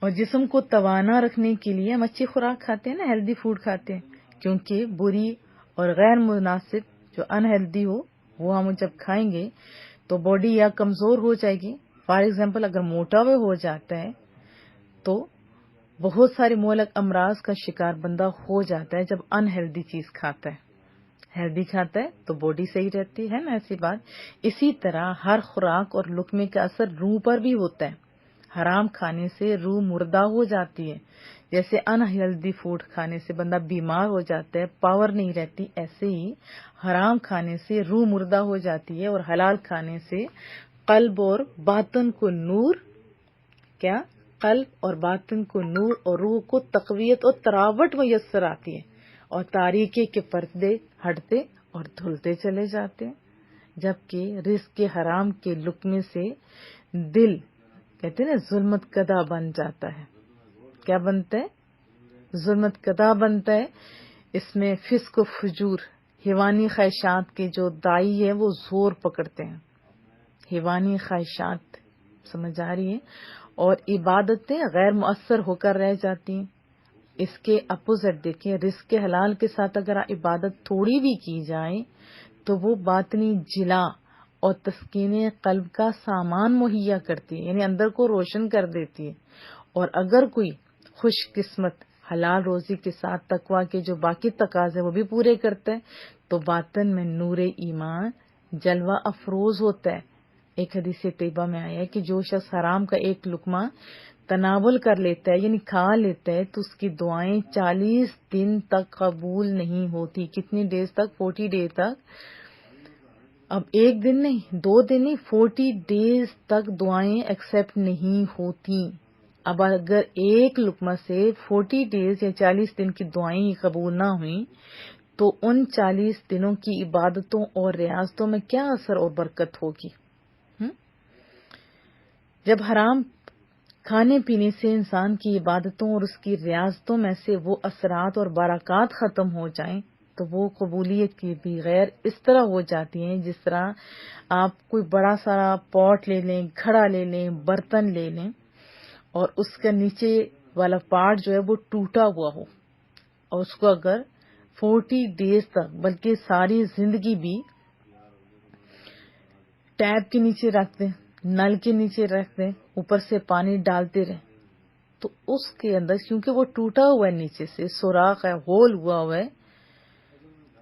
اور جسم کو توانا رکھنے کے لیے ہم اچھی خوراک کھاتے ہیں نا، ہیلدی فوڈ کھاتے ہیں، کیونکہ بری اور غیر مناسب جو انہیلدی ہو وہ ہم جب کھائیں گے تو باڈی یا کمزور ہو جائے گی. فار ایگزامپل اگر موٹا ہو جاتا ہے تو بہت سارے مہلک امراض کا شکار بندہ ہو جاتا ہے جب انہیلدی چیز کھاتا ہے. ہیلدی کھاتا ہے تو باڈی صحیح رہتی ہے نا، ایسی بات. اسی طرح ہر خوراک اور لقمے کا اثر روح پر بھی ہوتا ہے. حرام کھانے سے روح مردہ ہو جاتی ہے، جیسے انہیلدی فوڈ کھانے سے بندہ بیمار ہو جاتا ہے، پاور نہیں رہتی، ایسے ہی حرام کھانے سے روح مردہ ہو جاتی ہے. اور حلال کھانے سے قلب اور باطن کو نور، کیا قلب اور باطن کو نور اور روح کو تقویت اور تراوٹ میسر آتی ہے، اور تاریکی کے پردے ہٹتے اور دھلتے چلے جاتے ہیں. جبکہ رزق کے حرام کے لقمے سے دل، کہتے ہیں نا، ظلمت کدہ بن جاتا ہے. کیا بنتا ہے؟ ظلمت کدہ بنتا ہے. اس میں فسق و فجور، حیوانی خواہشات کے جو دائی ہے وہ زور پکڑتے ہیں. حیوانی خواہشات سمجھ آ رہی ہے، اور عبادتیں غیر مؤثر ہو کر رہ جاتی ہیں. اس کے اپوزٹ دیکھیں، رزق کے حلال کے ساتھ اگر عبادت تھوڑی بھی کی جائے تو وہ باطنی جلا اور تسکین قلب کا سامان مہیا کرتی ہے، یعنی اندر کو روشن کر دیتی ہے. اور اگر کوئی خوش قسمت حلال روزی کے ساتھ تقویٰ کے جو باقی تقاضے وہ بھی پورے کرتا ہے تو باطن میں نور ایمان جلوہ افروز ہوتا ہے. ایک حدیث طیبہ میں آیا ہے کہ جو شخص حرام کا ایک لقمہ تناول کر لیتا ہے، یعنی کھا لیتا ہے، تو اس کی دعائیں 40 دن تک قبول نہیں ہوتی. کتنی ڈیز تک؟ 40 ڈیز تک. اب ایک دن نہیں، 2 دن نہیں، 40 ڈیز تک دعائیں ایکسپٹ نہیں ہوتی. اب اگر ایک لقمہ سے 40 ڈیز یا 40 دن کی دعائیں قبول نہ ہوئیں تو ان 40 دنوں کی عبادتوں اور ریاضتوں میں کیا اثر اور برکت ہوگی؟ جب حرام کھانے پینے سے انسان کی عبادتوں اور اس کی ریاضتوں میں سے وہ اثرات اور برکات ختم ہو جائیں تو وہ قبولیت کی بھی غیر اس طرح ہو جاتی ہیں جس طرح آپ کوئی بڑا سارا پاٹ لے لیں، گھڑا لے لیں، برتن لے لیں، اور اس کا نیچے والا پارٹ جو ہے وہ ٹوٹا ہوا ہو، اور اس کو اگر 40 ڈیز تک بلکہ ساری زندگی بھی ٹیپ کے نیچے رکھ دیں، نل کے نیچے رکھ دیں، اوپر سے پانی ڈالتے رہیں، تو اس کے اندر کیونکہ وہ ٹوٹا ہوا ہے، نیچے سے سوراخ ہے، ہول ہوا ہے،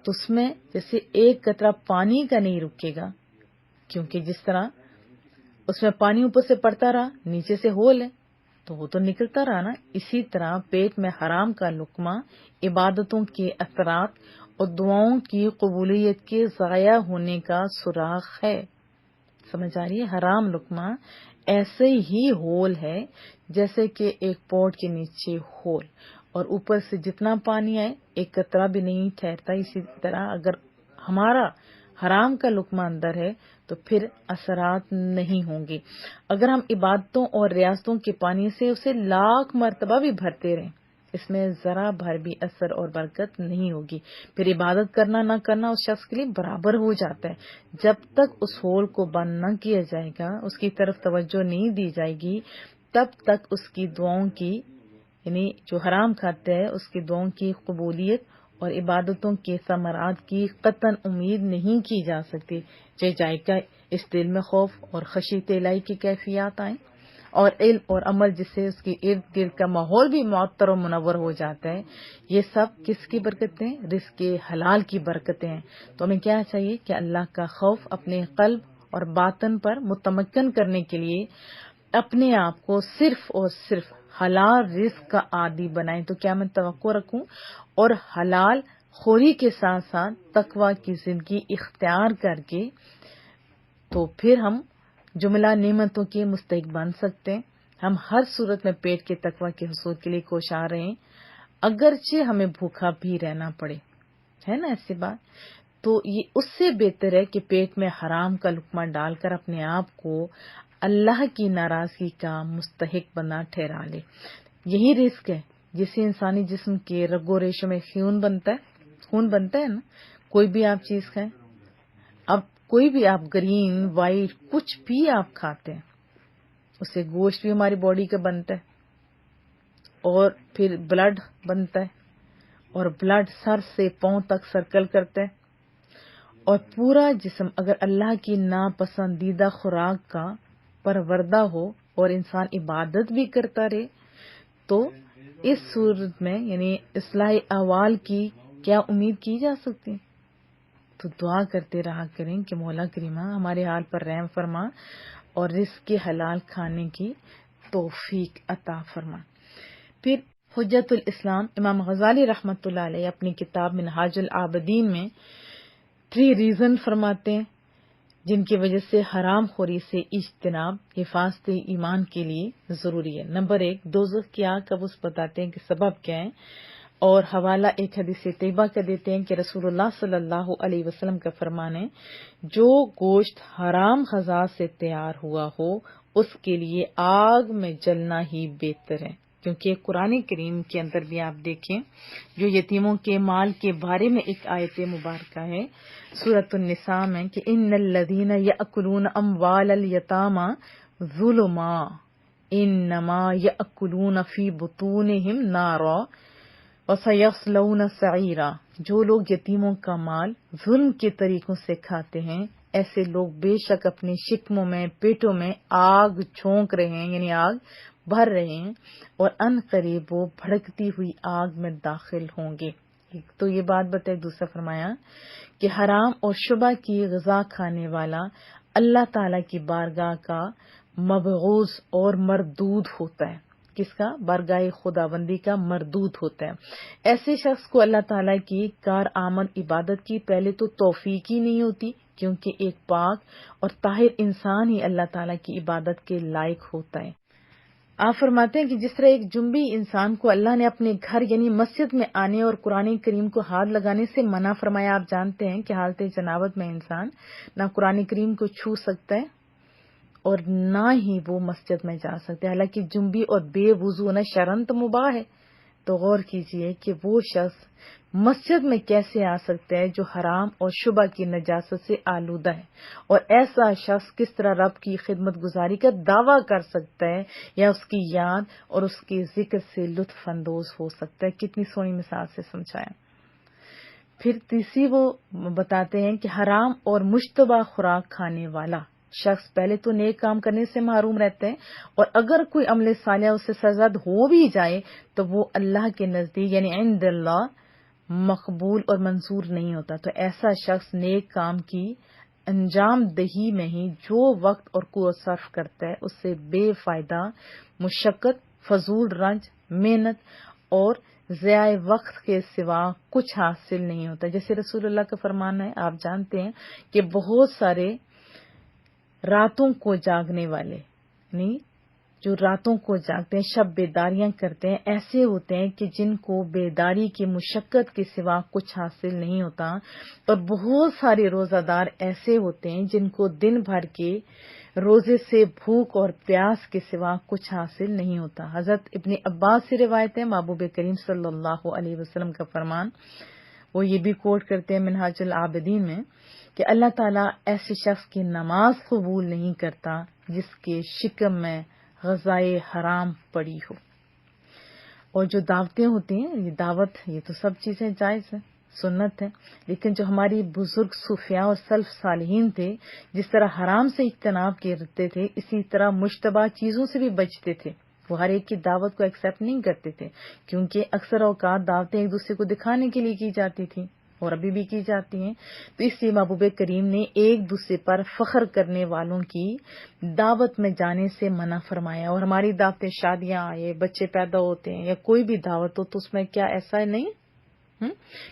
تو اس میں جیسے ایک قطرہ پانی کا نہیں رکے گا، کیونکہ جس طرح اس میں پانی اوپر سے پڑتا رہا، نیچے سے ہول ہے تو وہ تو نکلتا رہا نا. اسی طرح پیٹ میں حرام کا لقمہ عبادتوں کے اثرات اور دعاؤں کی قبولیت کے ضائع ہونے کا سراغ ہے. سمجھ آ رہی ہے؟ حرام لقمہ ایسے ہی ہول ہے جیسے کہ ایک پوٹ کے نیچے ہول، اور اوپر سے جتنا پانی آئے ایک قطرہ بھی نہیں ٹھہرتا. اسی طرح اگر ہمارا حرام کا لقمہ اندر ہے تو پھر اثرات نہیں ہوں گے. اگر ہم عبادتوں اور ریاضتوں کے پانی سے اسے لاکھ مرتبہ بھی بھرتے رہیں، اس میں ذرا بھر بھی اثر اور برکت نہیں ہوگی. پھر عبادت کرنا نہ کرنا اس شخص کے لیے برابر ہو جاتا ہے. جب تک اس ہول کو بند نہ کیا جائے گا، اس کی طرف توجہ نہیں دی جائے گی، تب تک اس کی دعاؤں کی، یعنی جو حرام کھاتا ہے اس کی دعاؤں کی قبولیت اور عبادتوں کے ثمرات کی قطعاً امید نہیں کی جا سکتی. چاہے کہ اس دل میں خوف اور خشیت الہی کی کیفیات آئیں، اور علم اور عمل جس سے اس کے ارد گرد کا ماحول بھی معطر و منور ہو جاتا ہے. یہ سب کس کی برکتیں؟ رزق حلال کی برکتیں ہیں. تو ہمیں کیا چاہیے کہ اللہ کا خوف اپنے قلب اور باطن پر متمکن کرنے کے لیے اپنے آپ کو صرف اور صرف حلال رزق کا عادی بنائیں. تو کیا میں توقع رکھوں اور حلال خوری کے ساتھ ساتھ تقوی کی زندگی اختیار کر کے تو پھر ہم جملہ نعمتوں کے مستحق بن سکتے ہیں. ہم ہر صورت میں پیٹ کے تقوی کے حصول کے لیے کوشاں رہیں، اگرچہ ہمیں بھوکا بھی رہنا پڑے، ہے نا ایسی بات. تو یہ اس سے بہتر ہے کہ پیٹ میں حرام کا لقمہ ڈال کر اپنے آپ کو اللہ کی ناراضگی کا مستحق بنا ٹھہرا لے. یہی رزق ہے جس سے انسانی جسم کے رگ و ریشوں میں خون بنتا ہے نا. کوئی بھی آپ چیز کھائیں، اب کوئی بھی آپ گرین وائٹ کچھ بھی آپ کھاتے ہیں، اس سے گوشت بھی ہماری باڈی کا بنتا ہے. اور پھر بلڈ بنتا ہے اور بلڈ سر سے پاؤں تک سرکل کرتا ہے، اور پورا جسم اگر اللہ کی ناپسندیدہ خوراک کا پروردہ ہو اور انسان عبادت بھی کرتا رہے، تو اس صورت میں یعنی اصلاح احوال کی کیا امید کی جا سکتی؟ تو دعا کرتے رہا کریں کہ مولا کریمہ ہمارے حال پر رحم فرما اور رزق کے حلال کھانے کی توفیق عطا فرما۔ پھر حجت الاسلام امام غزالی رحمۃ اللہ علیہ اپنی کتاب منہاج العابدین میں 3 ریزن فرماتے ہیں جن کی وجہ سے حرام خوری سے اجتناب حفاظت ایمان کے لیے ضروری ہے۔ نمبر 1، دوزخ کی آگ کا وہ بتاتے ہیں کہ سبب کیا ہے، اور حوالہ ایک حدیث طیبہ کا دیتے ہیں کہ رسول اللہ صلی اللہ علیہ وسلم کا فرمان ہے، جو گوشت حرام غذا سے تیار ہوا ہو اس کے لیے آگ میں جلنا ہی بہتر ہے، کیونکہ قرآن کریم کے اندر بھی آپ دیکھیں جو یتیموں کے مال کے بارے میں ایک آیت مبارکہ ہے سورۃ النساء میں کہ ان الذین یأکلون اموال الیتامی ظلما انما یأکلون فی بطونہم نارا وَسَيَصْلَوْنَ سَعِیرًا، جو لوگ یتیموں کا مال ظلم کے طریقوں سے کھاتے ہیں ایسے لوگ بے شک اپنے شکموں میں پیٹوں میں آگ چھونک رہے ہیں، یعنی آگ بھر رہے ہیں، اور ان قریب وہ بھڑکتی ہوئی آگ میں داخل ہوں گے۔ تو یہ بات بتائی، دوسرا فرمایا کہ حرام اور شبہ کی غذا کھانے والا اللہ تعالی کی بارگاہ کا مبغوض اور مردود ہوتا ہے۔ کس کا؟ بارگاہ خداوندی کا مردود ہوتا ہے۔ ایسے شخص کو اللہ تعالیٰ کی کارآمد عبادت کی پہلے تو توفیق ہی نہیں ہوتی، کیونکہ ایک پاک اور طاہر انسان ہی اللہ تعالیٰ کی عبادت کے لائق ہوتا ہے۔ آپ فرماتے ہیں کہ جس طرح ایک جنبی انسان کو اللہ نے اپنے گھر یعنی مسجد میں آنے اور قرآن کریم کو ہاتھ لگانے سے منع فرمایا، آپ جانتے ہیں کہ حالت جنابت میں انسان نہ قرآن کریم کو چھو سکتا ہے اور نہ ہی وہ مسجد میں جا سکتے، حالانکہ جنبی اور بے وضو نہ شرنت مباح ہے۔ تو غور کیجئے کہ وہ شخص مسجد میں کیسے آ سکتا ہے جو حرام اور شبہ کی نجاست سے آلودہ ہے، اور ایسا شخص کس طرح رب کی خدمت گزاری کا دعویٰ کر سکتا ہے یا اس کی یاد اور اس کے ذکر سے لطف اندوز ہو سکتا ہے۔ کتنی سونی مثال سے سمجھایا۔ پھر تیسری وہ بتاتے ہیں کہ حرام اور مشتبہ خوراک کھانے والا شخص پہلے تو نیک کام کرنے سے محروم رہتا ہے، اور اگر کوئی عمل صالح اس سے سرزد ہو بھی جائے تو وہ اللہ کے نزدیک یعنی عند اللہ مقبول اور منظور نہیں ہوتا۔ تو ایسا شخص نیک کام کی انجام دہی میں ہی جو وقت اور قوت صرف کرتا ہے اس سے بے فائدہ مشقت، فضول رنج، محنت اور ضیاع وقت کے سوا کچھ حاصل نہیں ہوتا۔ جیسے رسول اللہ کا فرمان ہے، آپ جانتے ہیں کہ بہت سارے راتوں کو جاگنے والے یعنی جو راتوں کو جاگتے ہیں، شب بیداریاں کرتے ہیں، ایسے ہوتے ہیں کہ جن کو بیداری کی مشقت کے سوا کچھ حاصل نہیں ہوتا، اور بہت سارے روزہ دار ایسے ہوتے ہیں جن کو دن بھر کے روزے سے بھوک اور پیاس کے سوا کچھ حاصل نہیں ہوتا۔ حضرت ابن عباس سے روایت ہے، محبوب کریم صلی اللہ علیہ وسلم کا فرمان، وہ یہ بھی کوٹ کرتے ہیں منہاج العابدین میں کہ اللہ تعالیٰ ایسے شخص کی نماز قبول نہیں کرتا جس کے شکم میں غذائے حرام پڑی ہو۔ اور جو دعوتیں ہوتی ہیں، یہ دعوت یہ تو سب چیزیں جائز ہیں، سنت ہے، لیکن جو ہماری بزرگ صوفیاء اور سلف صالحین تھے جس طرح حرام سے اجتناب کرتے تھے، اسی طرح مشتبہ چیزوں سے بھی بچتے تھے۔ وہ ہر ایک کی دعوت کو ایکسیپٹ نہیں کرتے تھے، کیونکہ اکثر اوقات دعوتیں ایک دوسرے کو دکھانے کے لیے کی جاتی تھیں اور ابھی بھی کی جاتی ہیں۔ تو اس لیے محبوب کریم نے ایک دوسرے پر فخر کرنے والوں کی دعوت میں جانے سے منع فرمایا، اور ہماری دعوتیں شادیاں آئے، بچے پیدا ہوتے ہیں یا کوئی بھی دعوت ہو تو اس میں کیا ایسا نہیں؟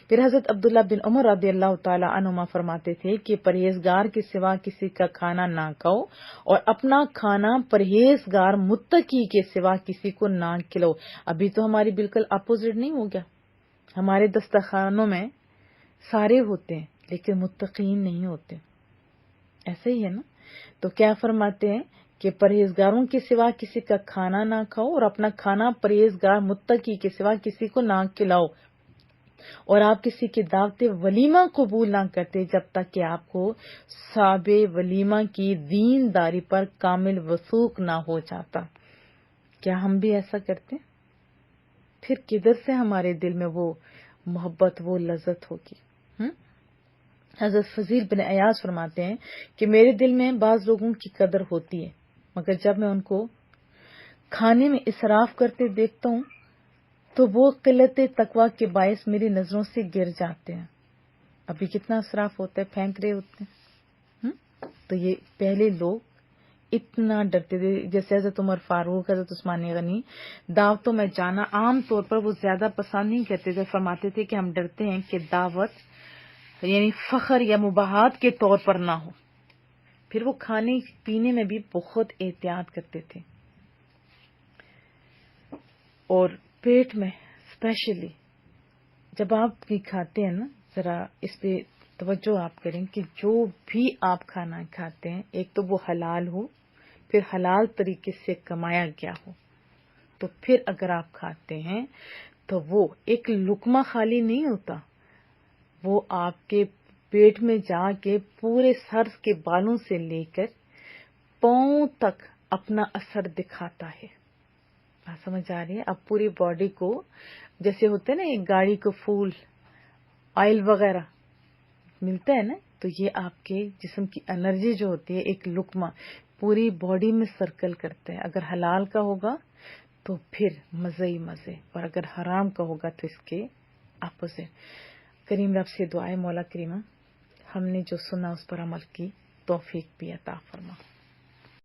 پھر حضرت عبداللہ بن عمر رضی اللہ تعالی عنہما فرماتے تھے کہ پرہیزگار کے سوا کسی کا کھانا نہ کھاؤ، اور اپنا کھانا پرہیزگار متقی کے سوا کسی کو نہ کھلاؤ۔ ابھی تو ہماری بالکل اپوزٹ نہیں ہو گیا، ہمارے دسترخوانوں میں سارے ہوتے ہیں لیکن متقین نہیں ہوتے، ایسا ہی ہے نا؟ تو کیا فرماتے ہیں کہ پرہیزگاروں کے سوا کسی کا کھانا نہ کھاؤ، اور اپنا کھانا پرہیزگار متقی کے سوا کسی کو نہ کھلاؤ، اور آپ کسی کی دعوت ولیمہ قبول نہ کرتے جب تک کہ آپ کو صاحب ولیمہ کی دینداری پر کامل وثوق نہ ہو جاتا۔ کیا ہم بھی ایسا کرتے ہیں؟ پھر کدھر سے ہمارے دل میں وہ محبت، وہ لذت ہوگی؟ حضرت فضیل بن عیاض فرماتے ہیں کہ میرے دل میں بعض لوگوں کی قدر ہوتی ہے، مگر جب میں ان کو کھانے میں اسراف کرتے دیکھتا ہوں تو وہ قلت تقوی کے باعث میری نظروں سے گر جاتے ہیں. ابھی کتنا اسراف ہوتا ہے، پھینک رہے ہوتے ہیں. تو یہ پہلے لوگ اتنا ڈرتے تھے. جیسے حضرت عمر فاروق، حضرت عثمان غنی، دعوتوں میں جانا عام طور پر وہ زیادہ پسند نہیں کرتے تھے. فرماتے تھے کہ ہم ڈرتے ہیں کہ دعوت یعنی فخر یا مباحات کے طور پر نہ ہو. پھر وہ کھانے پینے میں بھی بہت احتیاط کرتے تھے، اور پیٹ میں اسپیشلی جب آپ کھاتے ہیں نا، ذرا اس پہ توجہ آپ کریں کہ جو بھی آپ کھانا کھاتے ہیں ایک تو وہ حلال ہو، پھر حلال طریقے سے کمایا گیا ہو. تو پھر اگر آپ کھاتے ہیں تو وہ ایک لقمہ خالی نہیں ہوتا، وہ آپ کے پیٹ میں جا کے پورے سر کے بالوں سے لے کر پاؤں تک اپنا اثر دکھاتا ہے. بات سمجھ آ رہی ہے؟ اب پوری باڈی کو جیسے ہوتا ہے نا ایک گاڑی کو فول آئل وغیرہ ملتا ہے نا، تو یہ آپ کے جسم کی انرجی جو ہوتی ہے ایک لقمہ پوری باڈی میں سرکل کرتا ہے. اگر حلال کا ہوگا تو پھر مزے ہی مزے، اور اگر حرام کا ہوگا تو اس کے اپوزٹ. کریم رب سے دعائے مولا کریمہ ہم نے جو سنا اس پر عمل کی توفیق بھی عطا فرما.